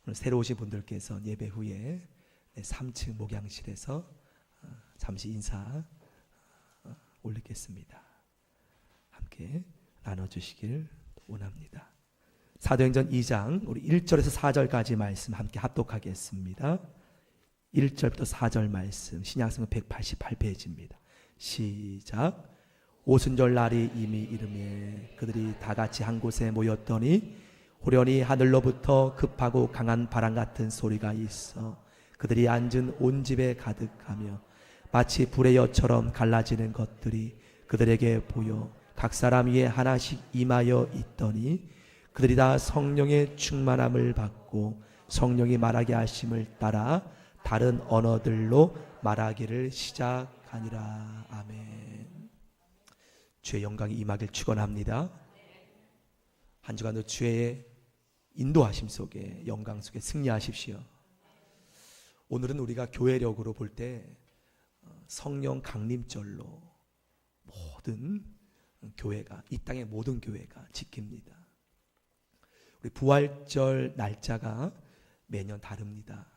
오늘 새로 오신 분들께서 예배 후에 3층 목양실에서 잠시 인사 올리겠습니다. 함께 나눠주시길 원합니다. 사도행전 2장 우리 1절에서 4절까지 말씀 함께 합독하겠습니다. 1절부터 4절 말씀 신약성경 188페이지입니다. 시작. 오순절 날이 이미 이르매 그들이 다 같이 한 곳에 모였더니 호련히 하늘로부터 급하고 강한 바람 같은 소리가 있어 그들이 앉은 온 집에 가득하며 마치 불의 엿처럼 갈라지는 것들이 그들에게 보여 각 사람 위에 하나씩 임하여 있더니 그들이 다 성령의 충만함을 받고 성령이 말하게 하심을 따라 다른 언어들로 말하기를 시작하니라. 아멘. 주의 영광이 임하길 축원합니다. 한 주간도 주의 인도하심 속에 영광 속에 승리하십시오. 오늘은 우리가 교회력으로 볼 때 성령 강림절로 모든 교회가, 이 땅의 모든 교회가 지킵니다. 우리 부활절 날짜가 매년 다릅니다.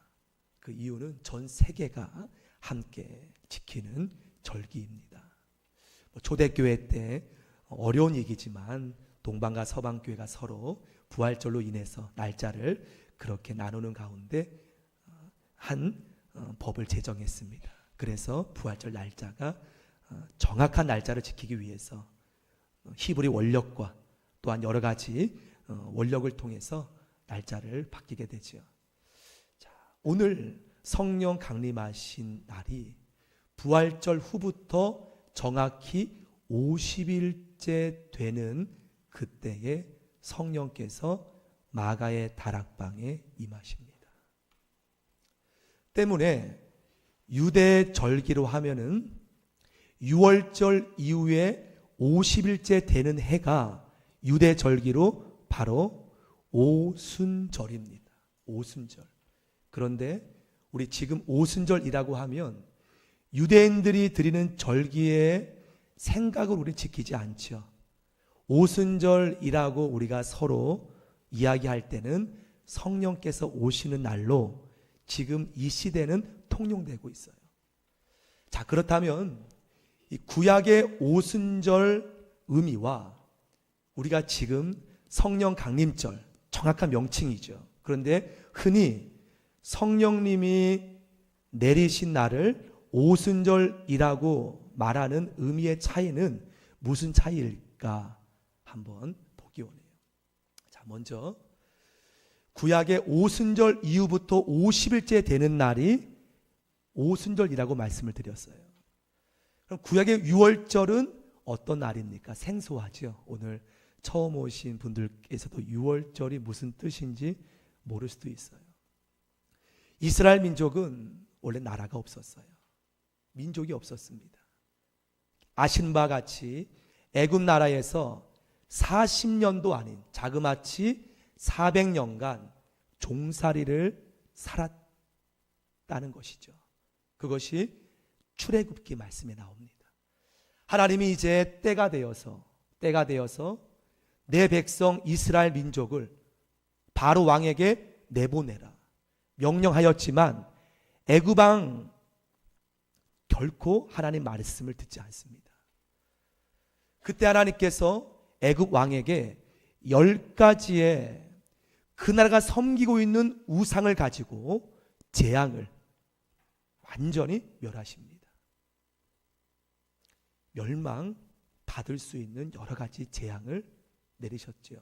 그 이유는 전 세계가 함께 지키는 절기입니다. 초대교회 때 어려운 얘기지만 동방과 서방교회가 서로 부활절로 인해서 날짜를 그렇게 나누는 가운데 한 법을 제정했습니다. 그래서 부활절 날짜가 정확한 날짜를 지키기 위해서 히브리 원력과 또한 여러 가지 원력을 통해서 날짜를 바뀌게 되죠. 자, 오늘 성령 강림하신 날이 부활절 후부터 정확히 50일째 되는 그때에 성령께서 마가의 다락방에 임하십니다. 때문에 유대 절기로 하면은 6월절 이후에 50일째 되는 해가 유대 절기로 바로 오순절입니다. 오순절. 그런데 우리 지금 오순절이라고 하면 유대인들이 드리는 절기의 생각을 우리 지키지 않죠. 오순절이라고 우리가 서로 이야기할 때는 성령께서 오시는 날로 지금 이 시대는 통용되고 있어요. 자, 그렇다면 이 구약의 오순절 의미와 우리가 지금 성령 강림절, 정확한 명칭이죠. 그런데 흔히 성령님이 내리신 날을 오순절이라고 말하는 의미의 차이는 무슨 차이일까 한번 보기 원해요. 자, 먼저 구약의 오순절 이후부터 50일째 되는 날이 오순절이라고 말씀을 드렸어요. 그럼 구약의 6월절은 어떤 날입니까? 생소하죠. 오늘 처음 오신 분들께서도 6월절이 무슨 뜻인지 모를 수도 있어요. 이스라엘 민족은 원래 나라가 없었어요. 민족이 없었습니다. 아신 바 같이 애굽 나라에서 40년도 아닌 자그마치 400년간 종살이를 살았다는 것이죠. 그것이 출애굽기 말씀에 나옵니다. 하나님이 이제 때가 되어서 내 백성 이스라엘 민족을 바로 왕에게 내보내라 명령하였지만 애굽 왕 결코 하나님 말씀을 듣지 않습니다. 그때 하나님께서 애굽 왕에게 10가지의 그 나라가 섬기고 있는 우상을 가지고 재앙을 완전히 멸하십니다. 멸망 받을 수 있는 여러 가지 재앙을 내리셨죠.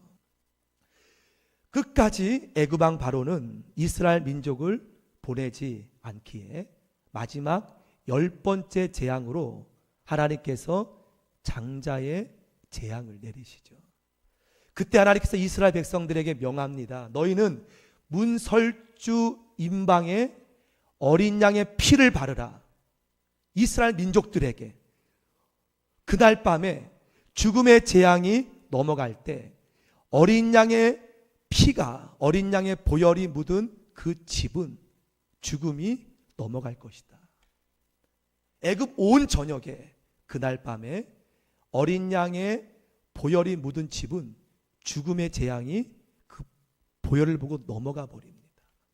끝까지 애굽 왕 바로는 이스라엘 민족을 보내지 않기에 마지막 10번째 재앙으로 하나님께서 장자의 재앙을 내리시죠. 그때 하나님께서 이스라엘 백성들에게 명합니다. 너희는 문설주 임방에 어린 양의 피를 바르라. 이스라엘 민족들에게 그날 밤에 죽음의 재앙이 넘어갈 때 어린 양의 피가, 어린 양의 보혈이 묻은 그 집은 죽음이 넘어갈 것이다. 애굽 온 전역에 그날 밤에 어린 양의 보혈이 묻은 집은 죽음의 재앙이 그 보혈을 보고 넘어가 버립니다.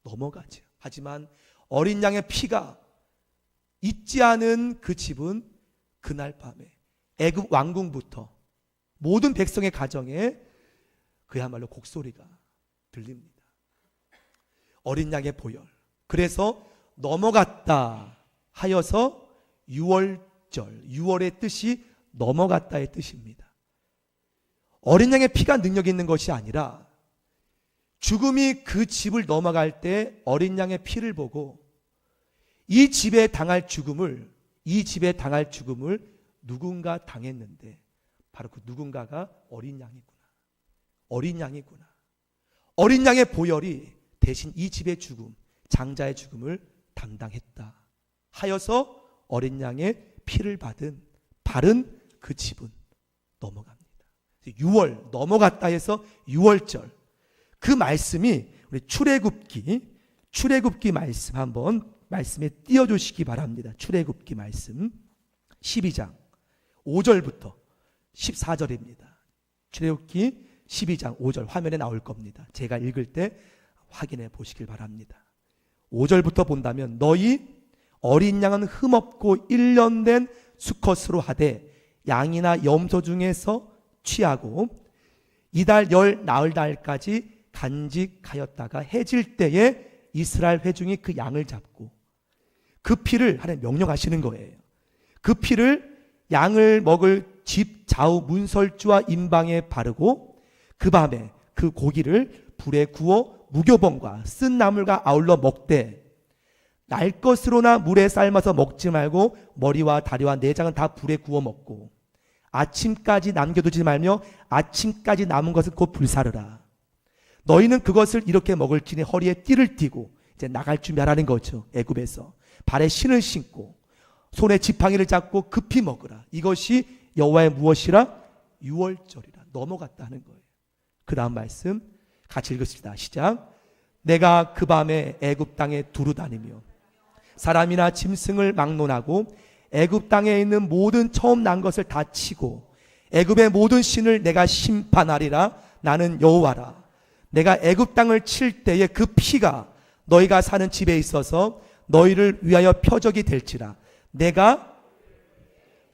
넘어가죠. 하지만 어린 양의 피가 있지 않은 그 집은 그날 밤에 애굽 왕궁부터 모든 백성의 가정에 그야말로 곡소리가 들립니다. 어린 양의 보혈. 그래서 넘어갔다 하여서 6월절, 6월의 뜻이 넘어갔다의 뜻입니다. 어린 양의 피가 능력이 있는 것이 아니라 죽음이 그 집을 넘어갈 때 어린 양의 피를 보고 이 집에 당할 죽음을 누군가 당했는데 바로 그 누군가가 어린 양이구나. 어린 양이구나. 어린 양의 보혈이 대신 이 집의 죽음, 장자의 죽음을 담당했다 하여서 어린 양의 피를 받은 바른 그 집은 넘어갑니다. 6월 넘어갔다 해서 6월절. 그 말씀이 우리 출애굽기 말씀 한번 말씀에 띄워주시기 바랍니다. 출애굽기 말씀 12장 5절부터 14절입니다. 출애굽기 12장 5절 화면에 나올 겁니다. 제가 읽을 때 확인해 보시길 바랍니다. 5절부터 본다면 너희 어린 양은 흠없고 1년 된 수컷으로 하되 양이나 염소 중에서 취하고 이달 열 나흘 달까지 간직하였다가 해질 때에 이스라엘 회중이 그 양을 잡고 그 피를 하나님 명령하시는 거예요. 그 피를 양을 먹을 집 좌우 문설주와 임방에 바르고 그 밤에 그 고기를 불에 구워 무교봉과 쓴 나물과 아울러 먹되 날 것으로나 물에 삶아서 먹지 말고 머리와 다리와 내장은 다 불에 구워 먹고 아침까지 남겨두지 말며 아침까지 남은 것은 곧 불사르라. 너희는 그것을 이렇게 먹을지니 허리에 띠를 띠고 이제 나갈 준비하라는 거죠. 애굽에서 발에 신을 신고 손에 지팡이를 잡고 급히 먹으라. 이것이 여호와의 무엇이라? 6월절이라. 넘어갔다는 거예요. 그 다음 말씀 같이 읽읍시다. 시작. 내가 그 밤에 애굽 땅에 두루 다니며 사람이나 짐승을 막론하고 애굽 땅에 있는 모든 처음 난 것을 다 치고 애굽의 모든 신을 내가 심판하리라. 나는 여호와라. 내가 애굽 땅을 칠 때에 그 피가 너희가 사는 집에 있어서 너희를 위하여 표적이 될지라. 내가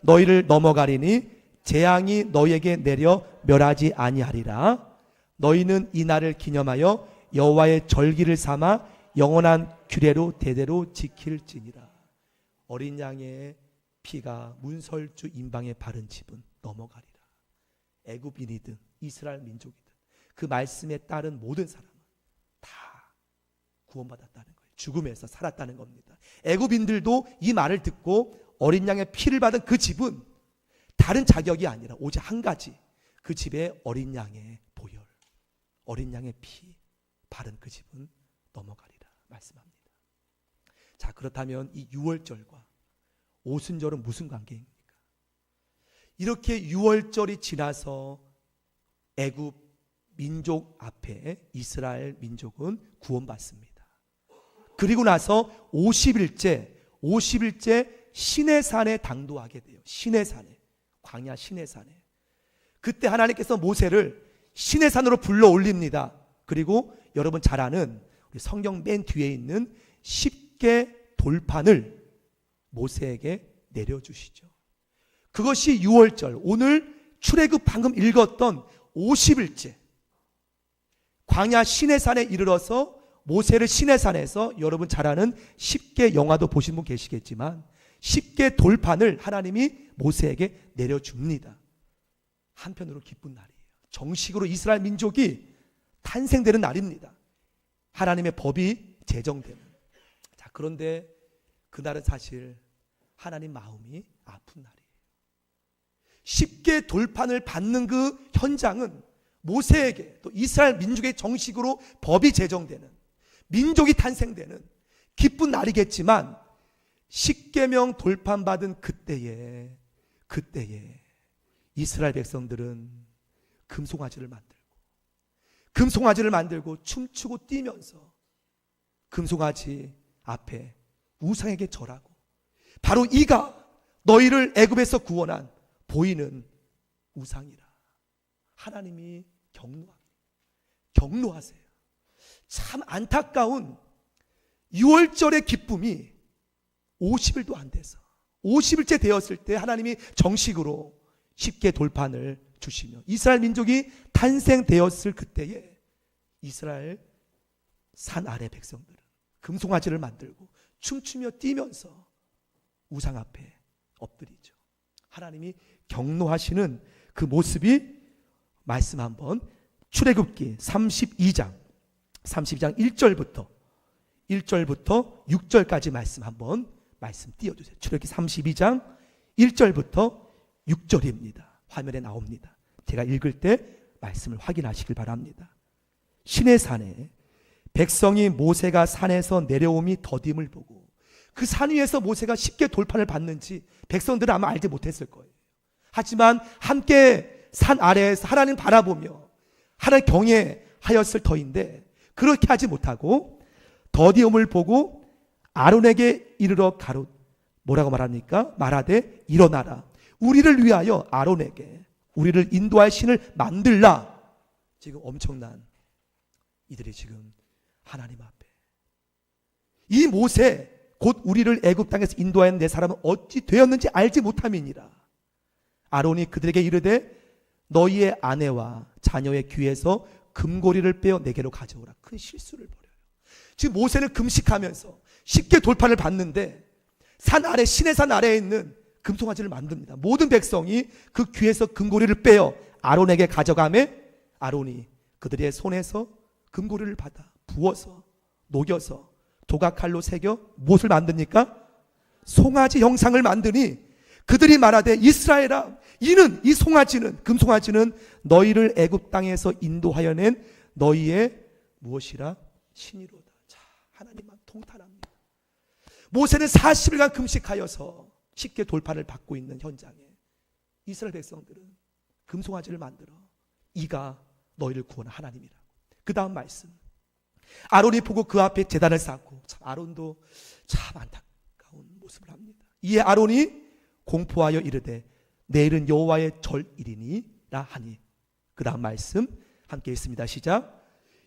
너희를 넘어가리니 재앙이 너희에게 내려 멸하지 아니하리라. 너희는 이 날을 기념하여 여호와의 절기를 삼아 영원한 규례로 대대로 지킬지니라. 어린 양의 피가 문설주 임방에 바른 집은 넘어가리라. 애굽인이든 이스라엘 민족이든 그 말씀에 따른 모든 사람은 다 구원받았다는 거예요. 죽음에서 살았다는 겁니다. 애굽인들도 이 말을 듣고 어린 양의 피를 받은 그 집은 다른 자격이 아니라 오직 한 가지, 그 집에 어린 양의 보혈, 어린 양의 피 바른 그 집은 넘어가리라 말씀합니다. 자, 그렇다면 이 6월절과 오순절은 무슨 관계입니까? 이렇게 6월절이 지나서 애굽 민족 앞에 이스라엘 민족은 구원받습니다. 그리고 나서 50일째 시내산에 당도하게 돼요. 시내산에, 광야 시내산에. 그때 하나님께서 모세를 시내산으로 불러 올립니다. 그리고 여러분 잘 아는 우리 성경 맨 뒤에 있는 10개 돌판을 모세에게 내려주시죠. 그것이 6월절, 오늘 출애굽 방금 읽었던 50일째 광야 시내산에 이르러서 모세를 시내산에서 여러분 잘 아는 10개 영화도 보신 분 계시겠지만 10개 돌판을 하나님이 모세에게 내려줍니다. 한편으로 기쁜 날이에요. 정식으로 이스라엘 민족이 탄생되는 날입니다. 하나님의 법이 제정되는. 자, 그런데 그날은 사실 하나님 마음이 아픈 날이에요. 10개 돌판을 받는 그 현장은 모세에게 또 이스라엘 민족의 정식으로 법이 제정되는, 민족이 탄생되는 기쁜 날이겠지만 10계명 돌판 받은 그때에 이스라엘 백성들은 금송아지를 만들고 춤추고 뛰면서 금송아지 앞에 우상에게 절하고, 바로 이가 너희를 애굽에서 구원한 보이는 우상이라. 하나님이 경노하세요. 참 안타까운 6월절의 기쁨이 50일도 안 돼서 50일째 되었을 때 하나님이 정식으로 쉽게 돌판을 주시며 이스라엘 민족이 탄생되었을 그때에 이스라엘 산 아래 백성들은 금송아지를 만들고 춤추며 뛰면서 우상 앞에 엎드리죠. 하나님이 경노하시는 그 모습이 말씀 한번 출애굽기 32장 1절부터 6절까지 말씀 한번 말씀 띄워주세요. 출애굽기 32장 1절부터 6절입니다. 화면에 나옵니다. 제가 읽을 때 말씀을 확인하시길 바랍니다. 시내산에 백성이 모세가 산에서 내려옴이 더딤을 보고 그 산 위에서 모세가 쉽게 돌판을 받는지 백성들은 아마 알지 못했을 거예요. 하지만 함께 산 아래에서 하나님 바라보며 하나님 경외하였을 터인데 그렇게 하지 못하고 더디움을 보고 아론에게 이르러 가롯 뭐라고 말합니까? 말하되 일어나라 우리를 위하여 아론에게 우리를 인도할 신을 만들라. 지금 엄청난 이들이 지금 하나님 앞에 이 모세 곧 우리를 애굽 땅에서 인도하여 내 사람은 어찌 되었는지 알지 못함이니라. 아론이 그들에게 이르되 너희의 아내와 자녀의 귀에서 금고리를 빼어 내게로 가져오라. 큰 실수를 벌여요. 지금 모세는 금식하면서 쉽게 돌판을 받는데 산 아래 시내산 아래에 있는 금송아지를 만듭니다. 모든 백성이 그 귀에서 금고리를 빼어 아론에게 가져가매 아론이 그들의 손에서 금고리를 받아 부어서 녹여서 도각칼로 새겨 무엇을 만듭니까? 송아지 형상을 만드니 그들이 말하되 이스라엘아 이는 이 송아지는 금송아지는 너희를 애굽 땅에서 인도하여 낸 너희의 무엇이라 신이로다. 자, 하나님만 통탄합니다. 모세는 40일간 금식하여서 쉽게 돌판을 받고 있는 현장에 이스라엘 백성들은 금송아지를 만들어 이가 너희를 구원한 하나님이라고. 그 다음 말씀 아론이 보고 그 앞에 제단을 쌓고 참 아론도 참 안타까운 모습을 합니다. 이에 아론이 공포하여 이르되 내일은 여호와의 절일이니라 하니 그 다음 말씀 함께 있습니다. 시작.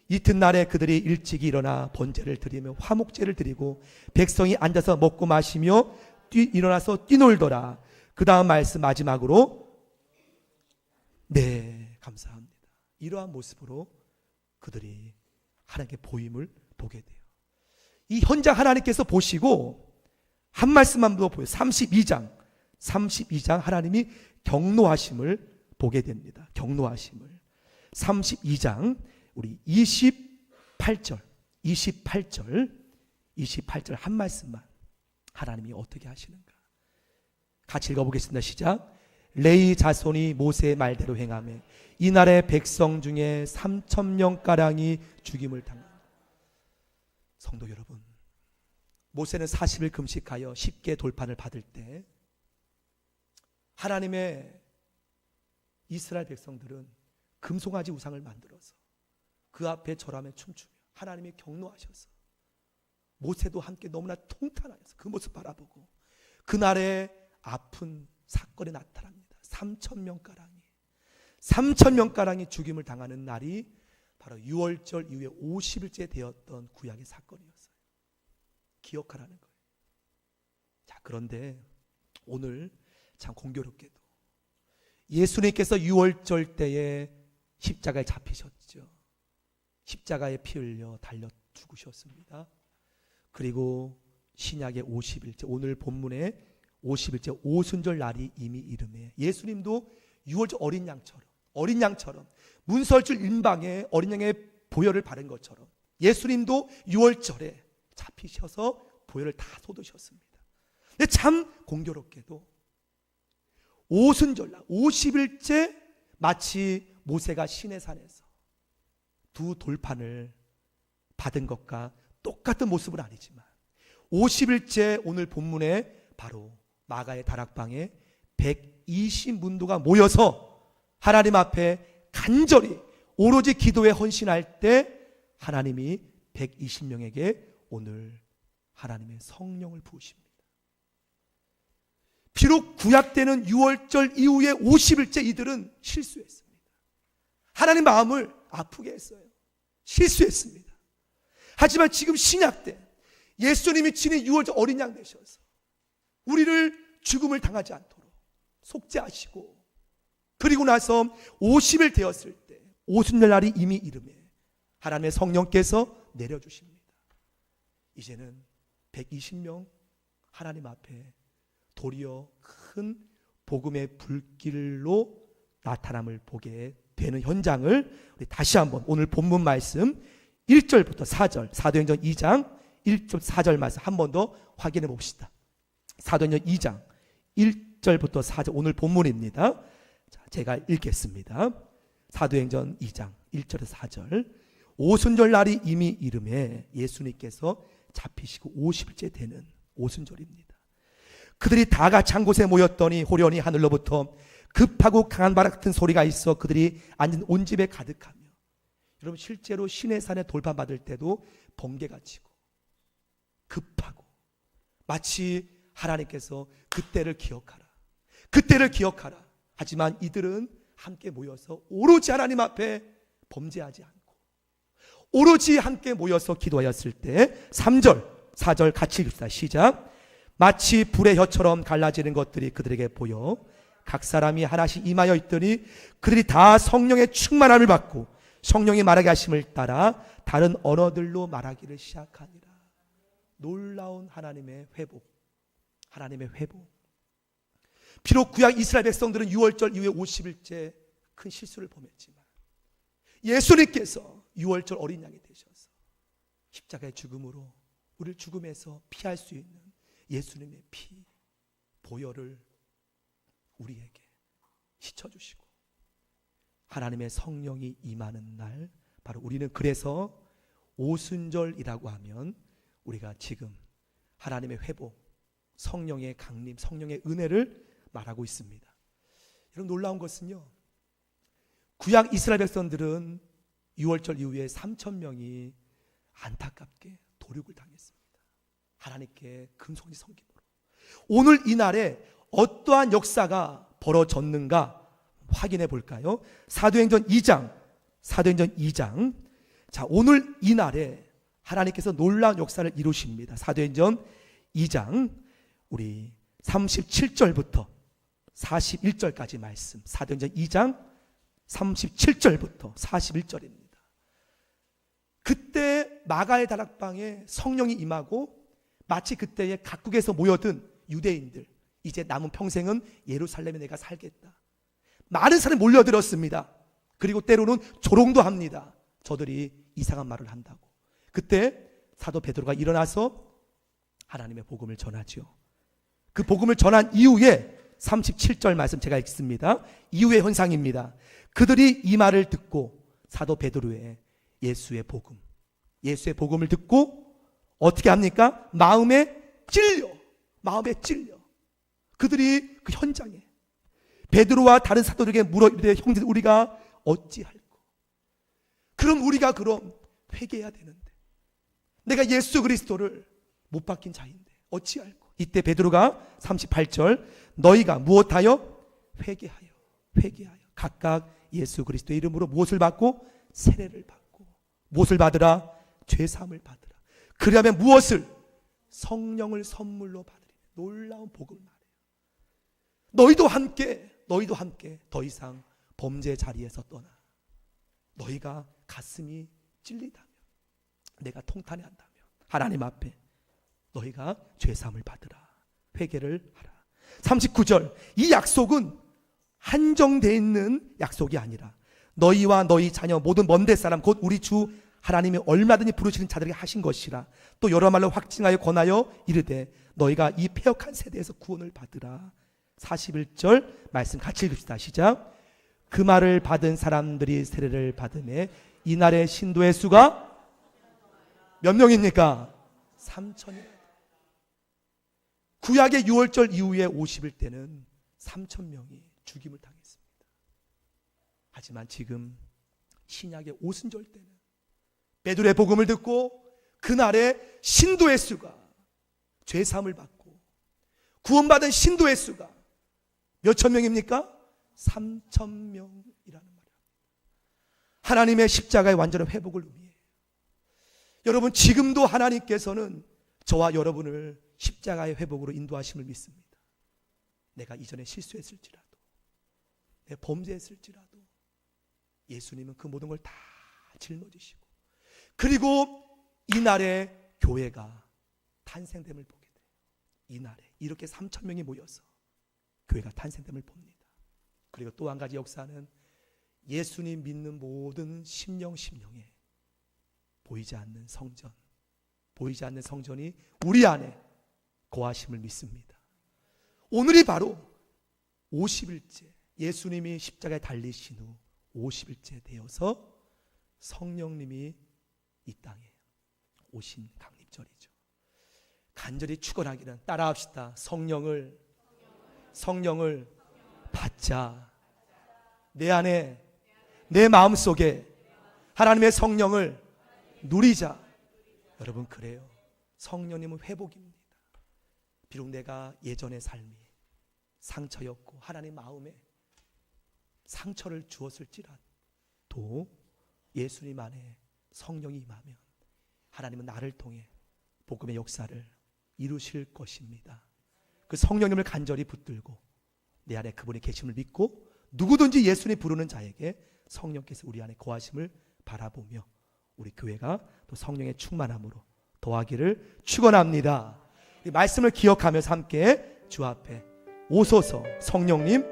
이튿날에 그들이 일찍이 일어나 번제를 드리며 화목제를 드리고 백성이 앉아서 먹고 마시며 일어나서 뛰놀더라. 그 다음 말씀 마지막으로 네 감사합니다. 이러한 모습으로 그들이 하나님께 보임을 보게 돼요. 이 현장 하나님께서 보시고 한 말씀만 더 보여요. 32장 하나님이 경노하심을 보게 됩니다. 경노하심을 32장 우리 28절 한 말씀만 하나님이 어떻게 하시는가 같이 읽어보겠습니다. 시작. 레위 자손이 모세의 말대로 행하며 이날의 백성 중에 3,000명가량이 죽임을 당한다. 성도 여러분, 모세는 40일 금식하여 쉽게 돌판을 받을 때 하나님의 이스라엘 백성들은 금송아지 우상을 만들어서 그 앞에 절하며 춤추며 하나님이 경노하셔서 모세도 함께 너무나 통탄하여서 그 모습 바라보고 그날의 아픈 사건이 나타납니다. 3,000명가량이 죽임을 당하는 날이 바로 6월절 이후에 50일째 되었던 구약의 사건이었어요. 기억하라는 거예요. 자, 그런데 오늘 참 공교롭게도 예수님께서 6월절 때에 십자가에 잡히셨죠. 십자가에 피 흘려 달려 죽으셨습니다. 그리고 신약의 50일째 오늘 본문에 50일째 오순절 날이 이미 이름에 예수님도 6월절 어린 양처럼 문설주 임방에 어린 양의 보혈을 바른 것처럼 예수님도 6월절에 잡히셔서 보혈을 다 쏟으셨습니다. 근데 참 공교롭게도 오순절날 50일째 마치 모세가 시내산에서 두 돌판을 받은 것과 똑같은 모습은 아니지만 50일째 오늘 본문에 바로 마가의 다락방에 120문도가 모여서 하나님 앞에 간절히 오로지 기도에 헌신할 때 하나님이 120명에게 오늘 하나님의 성령을 부으십니다. 비록 구약 때는 6월절 이후에 50일째 이들은 실수했습니다. 하나님 마음을 아프게 했어요. 실수했습니다. 하지만 지금 신약 때 예수님이 친히 6월절 어린 양 되셔서 우리를 죽음을 당하지 않도록 속죄하시고, 그리고 나서 50일 되었을 때 오순절 날이 이미 이름에 하나님의 성령께서 내려주십니다. 이제는 120명 하나님 앞에 도리어 큰 복음의 불길로 나타남을 보게 되는 현장을 우리 다시 한번 오늘 본문 말씀 1절부터 4절, 사도행전 2장 1절 4절 말씀 한 번 더 확인해 봅시다. 사도행전 2장 1절부터 4절 오늘 본문입니다. 자, 제가 읽겠습니다. 사도행전 2장 1절에서 4절. 오순절 날이 이미 이름에 예수님께서 잡히시고 50일째 되는 오순절입니다. 그들이 다 같이 한 곳에 모였더니 호련히 하늘로부터 급하고 강한 바람 같은 소리가 있어 그들이 앉은 온 집에 가득하며, 여러분 실제로 시내산에 돌판받을 때도 번개가 치고 급하고, 마치 하나님께서 그때를 기억하라, 그때를 기억하라. 하지만 이들은 함께 모여서 오로지 하나님 앞에 범죄하지 않고 오로지 함께 모여서 기도하였을 때 3절 4절 같이 읽읍시다. 시작. 마치 불의 혀처럼 갈라지는 것들이 그들에게 보여 각 사람이 하나씩 임하여 있더니 그들이 다 성령의 충만함을 받고 성령이 말하게 하심을 따라 다른 언어들로 말하기를 시작하니라. 놀라운 하나님의 회복, 하나님의 회복. 비록 구약 이스라엘 백성들은 6월절 이후에 50일째 큰 실수를 범했지만 예수님께서 6월절 어린 양이 되셔서 십자가의 죽음으로 우리를 죽음에서 피할 수 있는 예수님의 피, 보혈을 우리에게 씻어주시고 하나님의 성령이 임하는 날, 바로 우리는 그래서 오순절이라고 하면 우리가 지금 하나님의 회복, 성령의 강림, 성령의 은혜를 말하고 있습니다. 여러분 놀라운 것은요, 구약 이스라엘 백성들은 6월절 이후에 3,000명이 안타깝게 도륙을 당했습니다. 하나님께 금송이 섬김으로. 오늘 이 날에 어떠한 역사가 벌어졌는가 확인해 볼까요? 사도행전 2장. 자, 오늘 이 날에 하나님께서 놀라운 역사를 이루십니다. 사도행전 2장 우리 37절부터 41절까지 말씀. 사도행전 2장 37절부터 41절입니다. 그때 마가의 다락방에 성령이 임하고 마치 그때에 각국에서 모여든 유대인들, 이제 남은 평생은 예루살렘에 내가 살겠다. 많은 사람이 몰려들었습니다. 그리고 때로는 조롱도 합니다. 저들이 이상한 말을 한다고. 그때 사도 베드로가 일어나서 하나님의 복음을 전하죠. 그 복음을 전한 이후에 37절 말씀 제가 읽습니다. 이후의 현상입니다. 그들이 이 말을 듣고 사도 베드로의 예수의 복음을 듣고 어떻게 합니까? 마음에 찔려. 그들이 그 현장에 베드로와 다른 사도들에게 물어 이르되 형제들 우리가 어찌할꼬? 그럼 우리가 회개해야 되는데 내가 예수 그리스도를 못 박힌 자인데 어찌할꼬? 이때 베드로가 38절 너희가 무엇하여? 회개하여 각각 예수 그리스도의 이름으로 무엇을 받고? 세례를 받고. 무엇을 받으라? 죄사함을 받으라. 그러면 무엇을? 성령을 선물로 받으리. 놀라운 복음을 말해요. 너희도 함께 더 이상 범죄 자리에서 떠나. 너희가 가슴이 찔리다면, 내가 통탄해한다면 하나님 앞에 너희가 죄사함을 받으라. 회개를 하라. 39절 이 약속은 한정되어 있는 약속이 아니라 너희와 너희 자녀 모든 먼데 사람 곧 우리 주 하나님이 얼마든지 부르시는 자들에게 하신 것이라. 또 여러 말로 확증하여 권하여 이르되 너희가 이 패역한 세대에서 구원을 받으라. 41절 말씀 같이 읽읍시다. 시작. 그 말을 받은 사람들이 세례를 받음에 이날의 신도의 수가 몇 명입니까? 3,000이라. 구약의 6월절 이후에 50일 때는 3,000명이 죽임을 당했습니다. 하지만 지금 신약의 오순절 때는 베드로의 복음을 듣고 그날의 신도의 수가, 죄사함을 받고 구원받은 신도의 수가 몇천 명입니까? 3,000명이라는 말이에요. 하나님의 십자가의 완전한 회복을 의미해요. 여러분 지금도 하나님께서는 저와 여러분을 십자가의 회복으로 인도하심을 믿습니다. 내가 이전에 실수했을지라도, 내가 범죄했을지라도 예수님은 그 모든 걸 다 짊어지시고, 그리고 이날에 교회가 탄생됨을 보게 돼요. 이날에 이렇게 3,000명이 모여서 교회가 탄생됨을 봅니다. 그리고 또 한 가지 역사는 예수님 믿는 모든 심령에 보이지 않는 성전, 보이지 않는 성전이 우리 안에 거하심을 믿습니다. 오늘이 바로 50일째, 예수님이 십자가에 달리신 후 50일째 되어서 성령님이 이 땅에 오신 강림절이죠. 간절히 축원하기는 따라합시다. 성령을 받자. 내 안에, 내 마음속에 하나님의 성령을 누리자. 여러분, 그래요. 성령님은 회복입니다. 비록 내가 예전의 삶이 상처였고 하나님 마음에 상처를 주었을지라도 예수님 안에 성령이 임하면 하나님은 나를 통해 복음의 역사를 이루실 것입니다. 그 성령님을 간절히 붙들고 내 안에 그분이 계심을 믿고 누구든지 예수님 부르는 자에게 성령께서 우리 안에 거하심을 바라보며 우리 교회가 또 성령의 충만함으로 더하기를 축원합니다. 이 말씀을 기억하면서 함께 주 앞에 오소서 성령님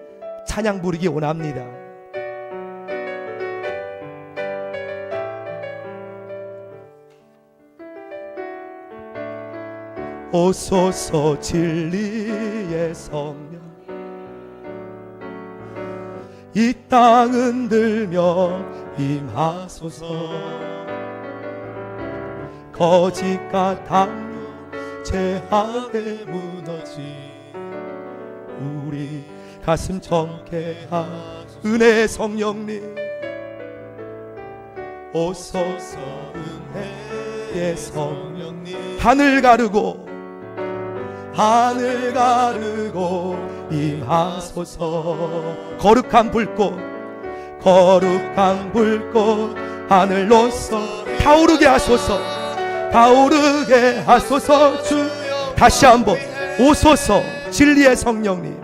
찬양 부르기 원합니다. 오소서 진리의 성령, 이 땅 흔들며 임하소서. 거짓과 담요 제한에 무너진 우리 가슴 정케 하 은혜의 성령님, 오소서 은혜의 성령님, 하늘 가르고 임하소서. 거룩한 불꽃 하늘로서 타오르게 하소서. 주 다시 한번 오소서 진리의 성령님,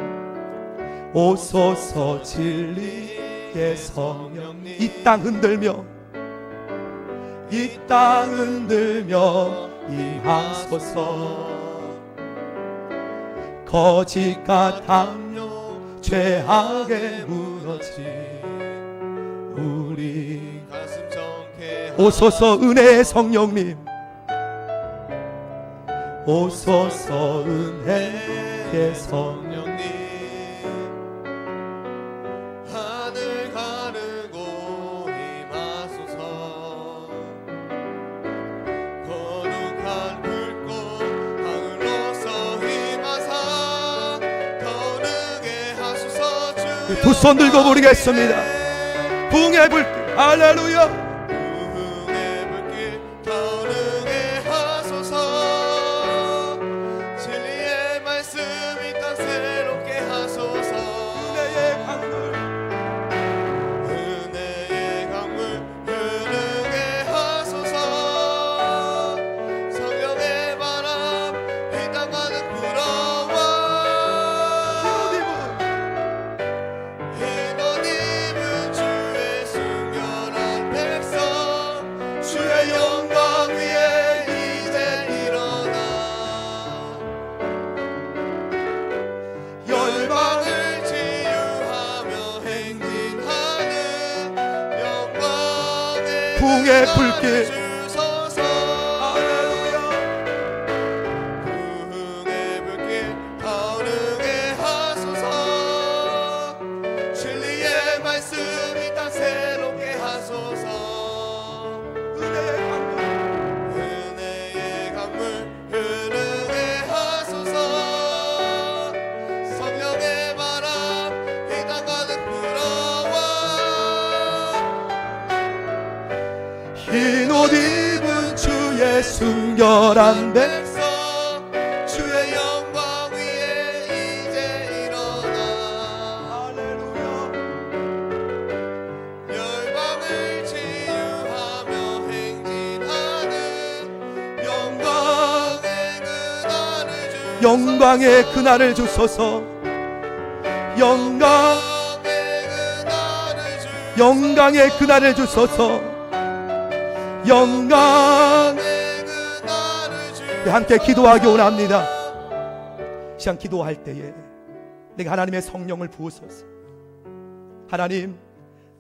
오소서 진리의 성령님, 이 땅 흔들며 임하소서. 거짓과 담요 죄악에 무너진 우리 가슴 정케 오소서 은혜의 성령님, 오소서 은혜의 성령님, 하늘 가르고 임하소서. 거룩한 불꽃 하늘로서 임하사 거르게 하소서. 두 손 들고 부르겠습니다. 붕의 불길 할렐루야. 붕의 불길 할렐루야. 붕의 불길 타오르게 하소서. 진리의 말씀 이 땅 새롭게 하소서. 은혜의 강물 흐르게 하소서. 성령의 바람 이 땅 가득 불어와. 흰 옷 입은 주의 순결한 백성, 주의 영광 위에 이제 일어나. 할렐루야. 열방을 치유하며 행진하는 영광의 그 영광의 그날을 주소서. 영광의 그날을 주소서. 함께 기도하기 원합니다. 시간 기도할 때에 내가 하나님의 성령을 부으소서. 하나님,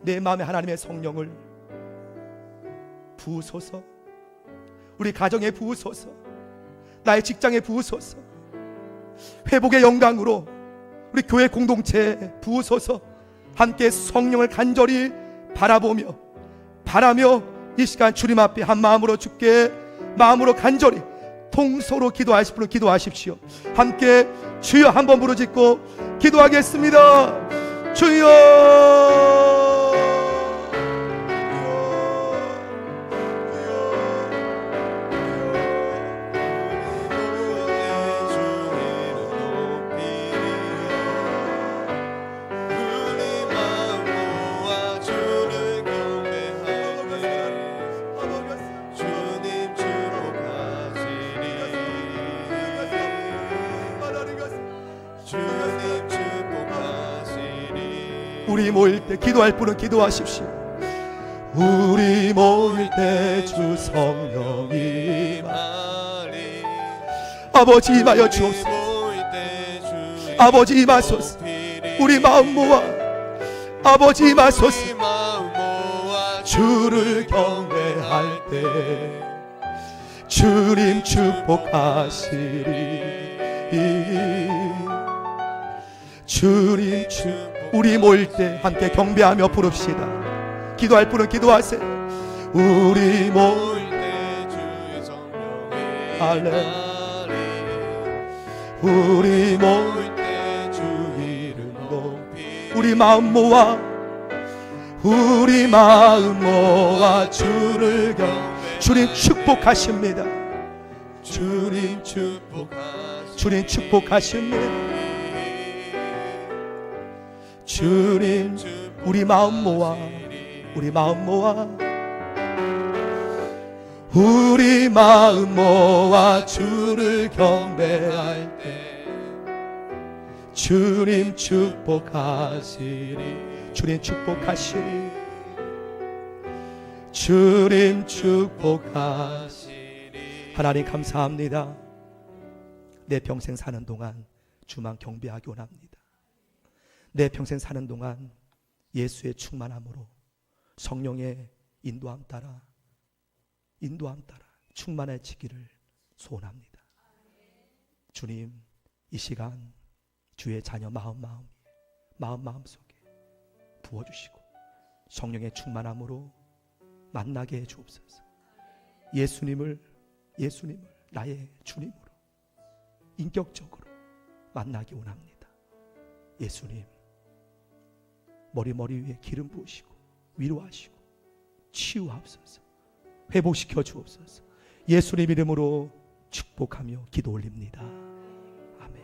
내 마음에 하나님의 성령을 부으소서. 우리 가정에 부으소서. 나의 직장에 부으소서. 회복의 영광으로 우리 교회 공동체에 부으소서. 함께 성령을 간절히 바라며 이 시간 주님 앞에 한 마음으로 주께 마음으로 간절히 통소로 기도하실 분은 기도하십시오. 함께 주여 한번 부르짖고 기도하겠습니다. 주여. 우리 모일 때 기도할 분은 기도하십시오. 우리 모일 때 주 성령이 아버지 임하여 주옵소서. 아버지 임하소서. 우리 마음 모아 아버지 임하소서. 주를 경배할 때 주님 축복하시리. 주님 우리 모일 때 함께 경배하며 부릅시다. 기도할 분은 기도하세요. 우리 모일 때 주의 성령이 할렐루야. 우리 모일 때 주 이름 높이 우리 마음 모아 주를 주님 축복하십니다. 주님 축복하십니다. 주님 우리 마음 모아 주를 경배할 때 주님 축복하시리. 주님 축복하시리. 하나님 감사합니다. 내 평생 사는 동안 주만 경배하기 원합니다. 내 평생 사는 동안 예수의 충만함으로 성령의 인도함 따라 충만해지기를 소원합니다. 주님, 이 시간 주의 자녀 마음 속에 부어주시고 성령의 충만함으로 만나게 해 주옵소서. 예수님을 나의 주님으로 인격적으로 만나기 원합니다. 예수님, 머리 위에 기름 부으시고 위로하시고 치유하옵소서. 회복시켜 주옵소서. 예수님 이름으로 축복하며 기도 올립니다. 아멘.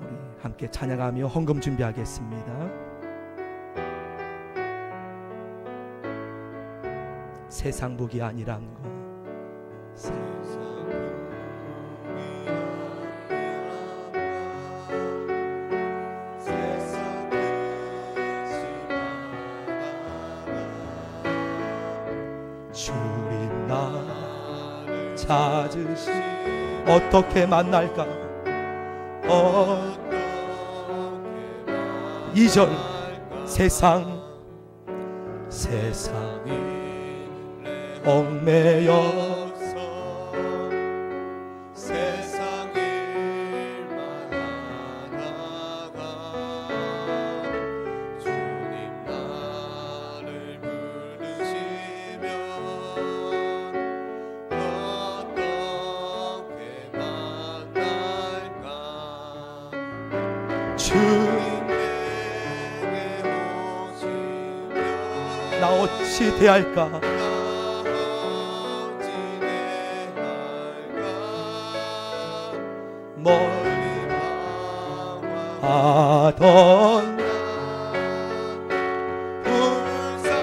우리 함께 찬양하며 헌금 준비하겠습니다. 세상 복이 아니란 것, 주님 나를 찾으시 어떻게 만날까? 2절 세상이 얽매여서 세상 일만 하다가 주님 나를 부르시면 어떻게 만날까? 주님 내게 오시면 나 어찌 대할까? 멀리 하던 불쌍한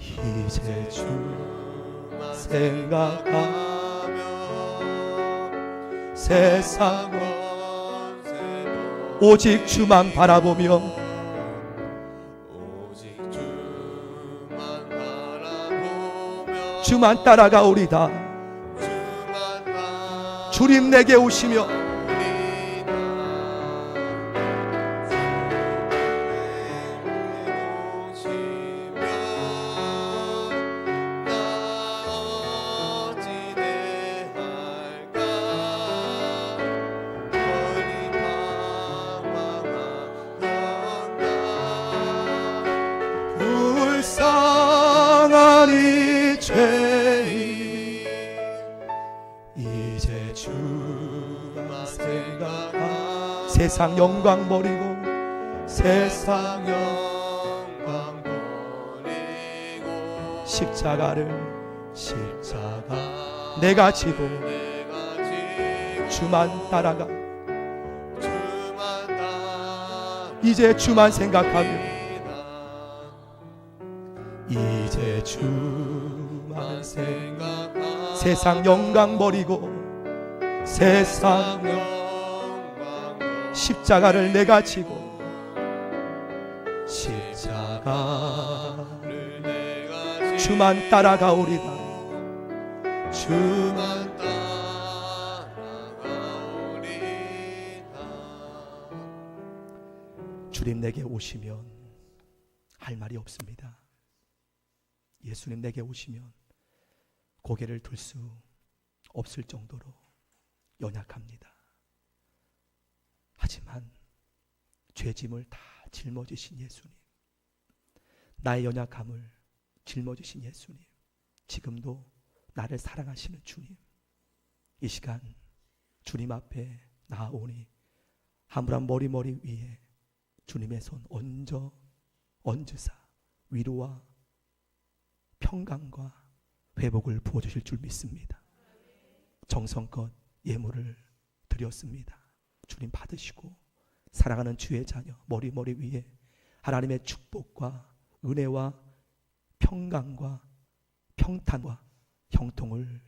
이제 주 생각하며 세상 오직 주만 바라보며 주만 따라가오리다. 주님 내게 오시며 불쌍한 이 죄인 이제 주만 생각하 세상 영광 버리고 세상 영광 버리고 십자가 내가 지고 주만 따라가 이제 주만 생각하며 이제 주만 생각하 세상 영광 버리고 세상 영광 십자가를 내가 지고 십자가를 내가 지고 주만 따라가오리다. 주만 따라가오리다. 주님 내게 오시면 할 말이 없습니다. 예수님 내게 오시면 고개를 들 수 없을 정도로 연약합니다. 하지만 죄짐을 다 짊어지신 예수님, 나의 연약함을 짊어지신 예수님, 지금도 나를 사랑하시는 주님, 이 시간 주님 앞에 나아오니 하물한 머리 위에 주님의 손 얹으사 위로와 평강과 회복을 부어주실 줄 믿습니다. 정성껏 예물을 드렸습니다. 주님 받으시고 사랑하는 주의 자녀 머리 위에 하나님의 축복과 은혜와 평강과 평탄과 형통을